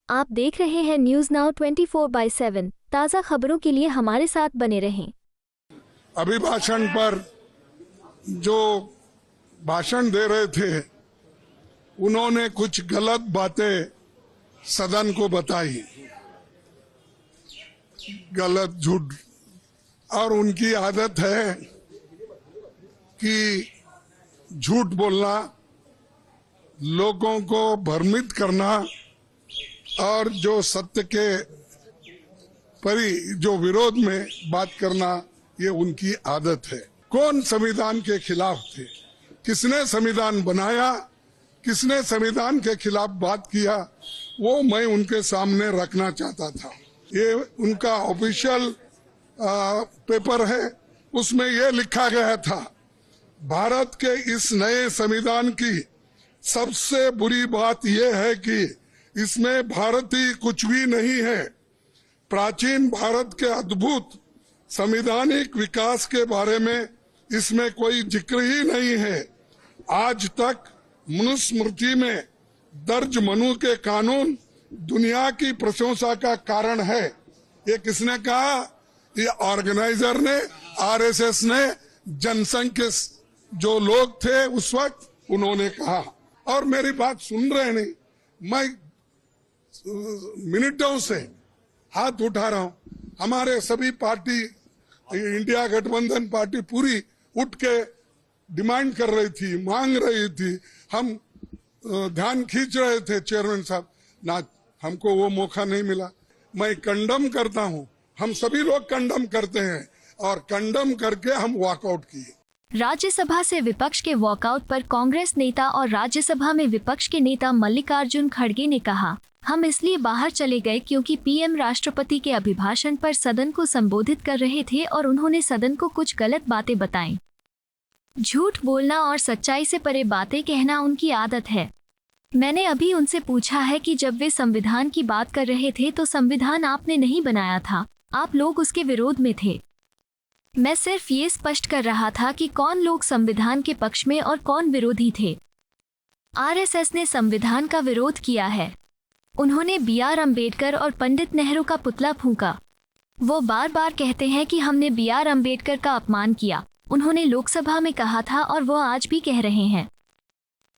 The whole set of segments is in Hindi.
आप देख रहे हैं न्यूज नाउ 24/7। ताज़ा खबरों के लिए हमारे साथ बने रहें। अभिभाषण पर जो भाषण दे रहे थे उन्होंने कुछ गलत बातें सदन को बताई, गलत झूठ, और उनकी आदत है कि झूठ बोलना, लोगों को भ्रमित करना और जो सत्य के जो विरोध में बात करना, ये उनकी आदत है। कौन संविधान के खिलाफ थे, किसने संविधान बनाया, किसने संविधान के खिलाफ बात किया, वो मैं उनके सामने रखना चाहता था। ये उनका ऑफिशियल पेपर है, उसमें ये लिखा गया था, भारत के इस नए संविधान की सबसे बुरी बात यह है कि इसमें भारतीय कुछ भी नहीं है। प्राचीन भारत के अद्भुत संवैधानिक विकास के बारे में इसमें कोई जिक्र ही नहीं है। आज तक मनुस्मृति में दर्ज मनु के कानून दुनिया की प्रशंसा का कारण है। ये किसने कहा? ये ऑर्गेनाइजर ने, आरएसएस ने, जनसंघ के जो लोग थे उस वक्त, उन्होंने कहा। और मेरी बात सुन रहे नहीं, मैं मिनटों से हाथ उठा रहा हूं। हमारे सभी पार्टी, इंडिया गठबंधन पार्टी पूरी उठ के डिमांड कर रही थी, मांग रही थी, हम ध्यान खींच रहे थे चेयरमैन साहब, ना हमको वो मौका नहीं मिला। मैं कंडम करता हूं, हम सभी लोग कंडम करते हैं और कंडम करके हम वॉकआउट किए। राज्यसभा से विपक्ष के वॉकआउट पर कांग्रेस नेता और राज्यसभा में विपक्ष के नेता मल्लिकार्जुन खड़गे ने कहा, हम इसलिए बाहर चले गए क्योंकि पीएम राष्ट्रपति के अभिभाषण पर सदन को संबोधित कर रहे थे और उन्होंने सदन को कुछ गलत बातें बताईं। झूठ बोलना और सच्चाई से परे बातें कहना उनकी आदत है। मैंने अभी उनसे पूछा है कि जब वे संविधान की बात कर रहे थे तो संविधान आपने नहीं बनाया था, आप लोग उसके विरोध में थे। मैं सिर्फ ये स्पष्ट कर रहा था कि कौन लोग संविधान के पक्ष में और कौन विरोधी थे। आरएसएस ने संविधान का विरोध किया है। उन्होंने बीआर अम्बेडकर और पंडित नेहरू का पुतला फूंका। वो बार बार कहते हैं कि हमने बीआर अम्बेडकर का अपमान किया। उन्होंने लोकसभा में कहा था और वो आज भी कह रहे हैं।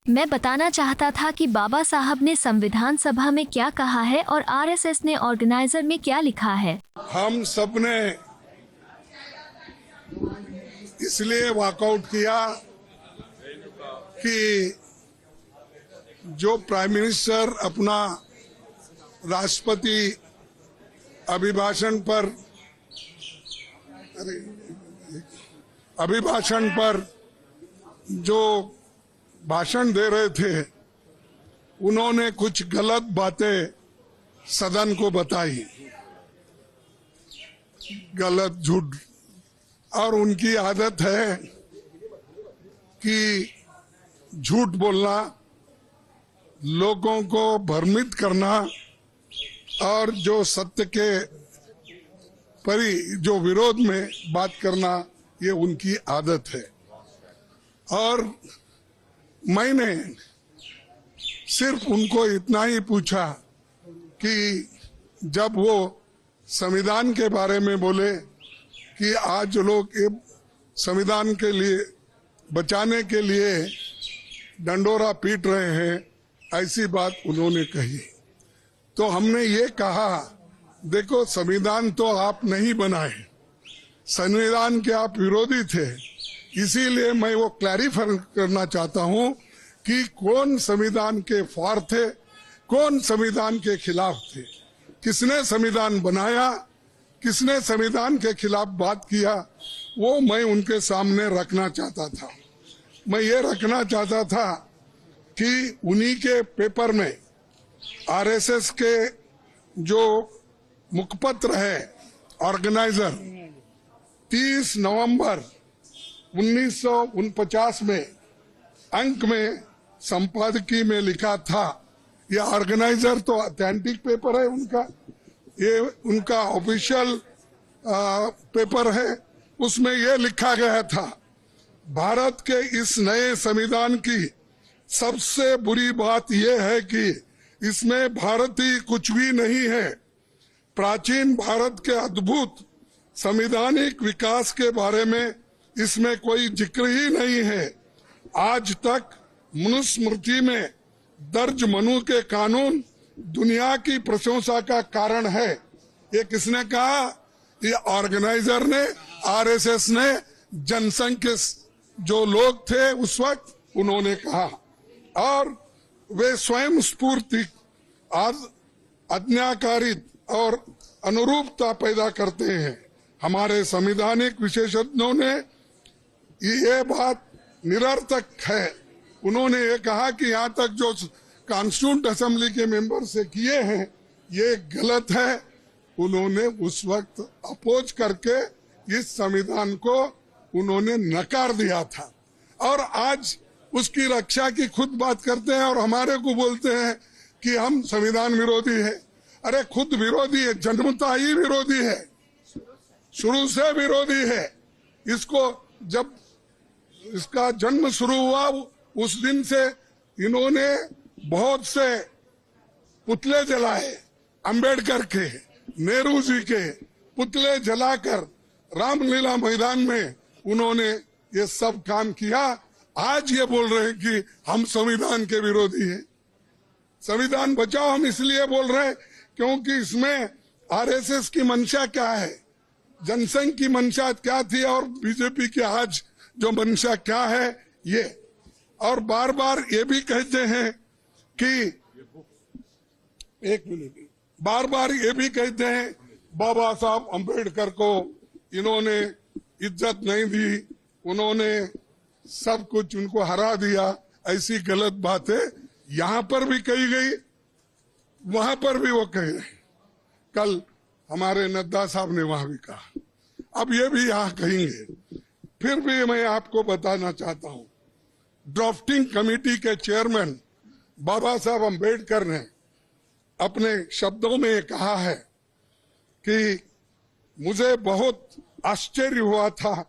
मैं बताना चाहता था कि बाबा साहब ने संविधान सभा में क्या कहा है और आरएसएस ने ऑर्गेनाइजर में क्या लिखा है। हम सबने इसलिए वॉकआउट किया कि जो प्राइम मिनिस्टर अपना राष्ट्रपति अभिभाषण पर जो भाषण दे रहे थे उन्होंने कुछ गलत बातें सदन को बताई, गलत झूठ, और उनकी आदत है कि झूठ बोलना, लोगों को भ्रमित करना और जो सत्य के जो विरोध में बात करना, ये उनकी आदत है। और मैंने सिर्फ उनको इतना ही पूछा कि जब वो संविधान के बारे में बोले कि आज लोग संविधान के लिए बचाने के लिए डंडोरा पीट रहे हैं, ऐसी बात उन्होंने कही। तो हमने ये कहा, देखो संविधान तो आप नहीं बनाए, संविधान के आप विरोधी थे, इसीलिए मैं वो क्लैरिफाई करना चाहता हूं कि कौन संविधान के फॉर थे, कौन संविधान के खिलाफ थे, किसने संविधान बनाया, किसने संविधान के खिलाफ बात किया, वो मैं उनके सामने रखना चाहता था। मैं ये रखना चाहता था कि उन्हीं के पेपर में आरएसएस के जो मुखपत्र है ऑर्गेनाइजर 30 नवंबर 1949 में अंक में संपादकीय में लिखा था। ये ऑर्गेनाइजर तो ऑथेंटिक पेपर है उनका, ये उनका ऑफिशियल पेपर है, उसमें ये लिखा गया था, भारत के इस नए संविधान की सबसे बुरी बात यह है कि इसमें भारतीय कुछ भी नहीं है। प्राचीन भारत के अद्भुत संवैधानिक विकास के बारे में इसमें कोई जिक्र ही नहीं है। आज तक मनुस्मृति में दर्ज मनु के कानून दुनिया की प्रशंसा का कारण है। ये किसने कहा? ये ऑर्गेनाइजर ने, आरएसएस ने, जनसंघ के जो लोग थे उस वक्त उन्होंने कहा, और वे स्वयं स्फूर्ति आज्ञाकारित और अनुरूपता पैदा करते हैं। हमारे संवैधानिक विशेषज्ञों ने ये बात निरर्थक है। उन्होंने ये कहा कि यहाँ तक जो कॉन्स्टिट्यूंट असेंबली के मेंबर से किए हैं ये गलत है। उन्होंने उस वक्त अपोज करके इस संविधान को उन्होंने नकार दिया था, और आज उसकी रक्षा की खुद बात करते हैं और हमारे को बोलते हैं कि हम संविधान विरोधी है। अरे खुद विरोधी है, जन्मता ही विरोधी है, शुरू से विरोधी है। इसको जब इसका जन्म शुरू हुआ उस दिन से इन्होंने बहुत से पुतले जलाए, अंबेडकर के, नेहरू जी के पुतले जलाकर रामलीला मैदान में उन्होंने ये सब काम किया। आज ये बोल रहे हैं कि हम संविधान के विरोधी हैं। संविधान बचाओ हम इसलिए बोल रहे हैं क्योंकि इसमें आरएसएस की मंशा क्या है, जनसंघ की मंशा क्या थी और बीजेपी की आज जो मंशा क्या है ये। और बार बार ये भी कहते हैं कि बार बार ये भी कहते हैं बाबा साहब अंबेडकर को इन्होंने इज्जत नहीं दी, उन्होंने सब कुछ उनको हरा दिया। ऐसी गलत बातें यहाँ पर भी कही गई, वहां पर भी वो कह रहे। कल हमारे नड्डा साहब ने वहां भी कहा, अब ये भी यहाँ कहेंगे। फिर भी मैं आपको बताना चाहता हूँ, ड्राफ्टिंग कमेटी के चेयरमैन बाबा साहब अंबेडकर ने अपने शब्दों में कहा है कि मुझे बहुत आश्चर्य हुआ था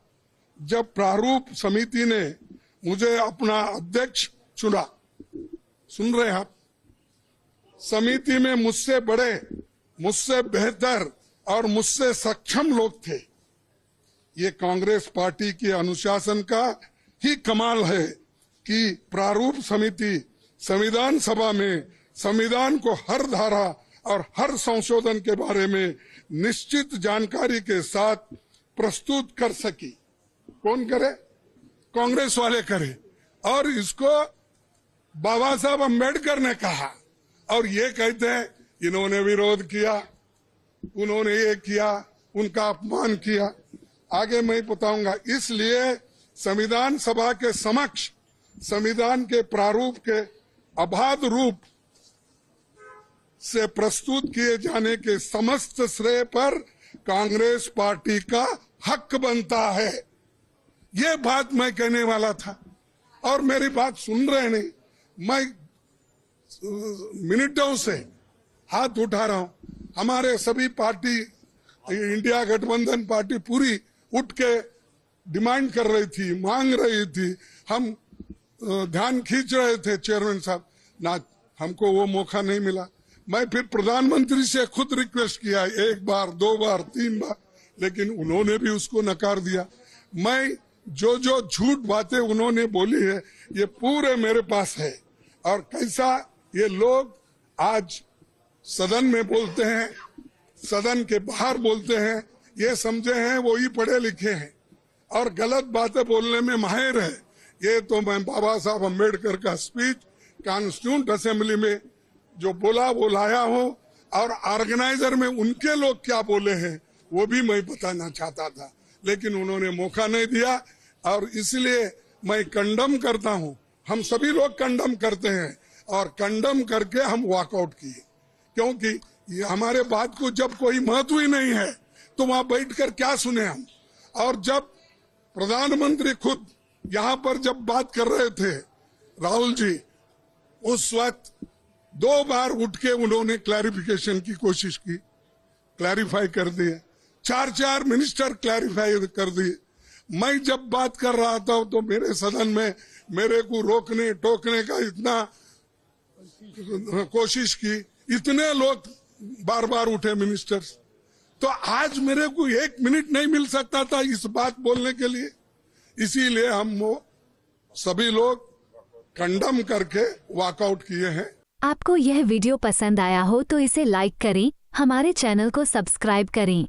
जब प्रारूप समिति ने मुझे अपना अध्यक्ष चुना। सुन रहे हैं आप? समिति में मुझसे बड़े, मुझसे बेहतर और मुझसे सक्षम लोग थे। ये कांग्रेस पार्टी के अनुशासन का ही कमाल है कि प्रारूप समिति संविधान सभा में संविधान को हर धारा और हर संशोधन के बारे में निश्चित जानकारी के साथ प्रस्तुत कर सकी। कौन करे? कांग्रेस वाले करे। और इसको बाबा साहब अंबेडकर ने कहा, और ये कहते हैं इन्होंने विरोध किया, उन्होंने ये किया, उनका अपमान किया। आगे मैं बताऊंगा। इसलिए संविधान सभा के समक्ष संविधान के प्रारूप के अबाध रूप से प्रस्तुत किए जाने के समस्त श्रेय पर कांग्रेस पार्टी का हक बनता है। ये बात मैं कहने वाला था, और मेरी बात सुन रहे नहीं। मैं मिनटों से हाथ उठा रहा हूं। हमारे सभी पार्टी, इंडिया गठबंधन पार्टी पूरी उठ के डिमांड कर रही थी, मांग रही थी। हम ध्यान खींच रहे थे चेयरमैन साहब, ना हमको वो मौका नहीं मिला। मैं फिर प्रधानमंत्री से खुद रिक्वेस्ट किया, 1 बार 2 बार 3 बार, लेकिन उन्होंने भी उसको नकार दिया। मैं जो झूठ बातें उन्होंने बोली है ये पूरे मेरे पास है। और कैसा ये लोग आज सदन में बोलते हैं, सदन के बाहर बोलते हैं, ये समझे हैं वो ही पढ़े लिखे हैं और गलत बातें बोलने में माहिर है। ये तो मैं बाबा साहब अंबेडकर का स्पीच कॉन्स्टिट्यूंट असेंबली में जो बोला वो लाया हूं, और ऑर्गेनाइजर में उनके लोग क्या बोले हैं वो भी मैं बताना चाहता था, लेकिन उन्होंने मौका नहीं दिया। और इसलिए मैं कंडम करता हूं, हम सभी लोग कंडम करते हैं, और कंडम करके हम वॉकआउट किए, क्योंकि ये हमारे बात को जब कोई महत्व ही नहीं है तो वहां बैठकर क्या सुने हम। और जब प्रधानमंत्री खुद यहाँ पर जब बात कर रहे थे राहुल जी, उस वक्त 2 बार उठ के उन्होंने क्लैरिफिकेशन की कोशिश की, क्लैरिफाई कर दिए। 4 मिनिस्टर क्लैरिफाई कर दिए। मैं जब बात कर रहा था तो मेरे सदन में मेरे को रोकने टोकने का इतना कोशिश की, इतने लोग बार बार उठे मिनिस्टर्स, तो आज मेरे को 1 मिनट नहीं मिल सकता था इस बात बोलने के लिए। इसीलिए हम वो सभी लोग कंडम करके वॉकआउट किए हैं। आपको यह वीडियो पसंद आया हो तो इसे लाइक करें, हमारे चैनल को सब्सक्राइब करें।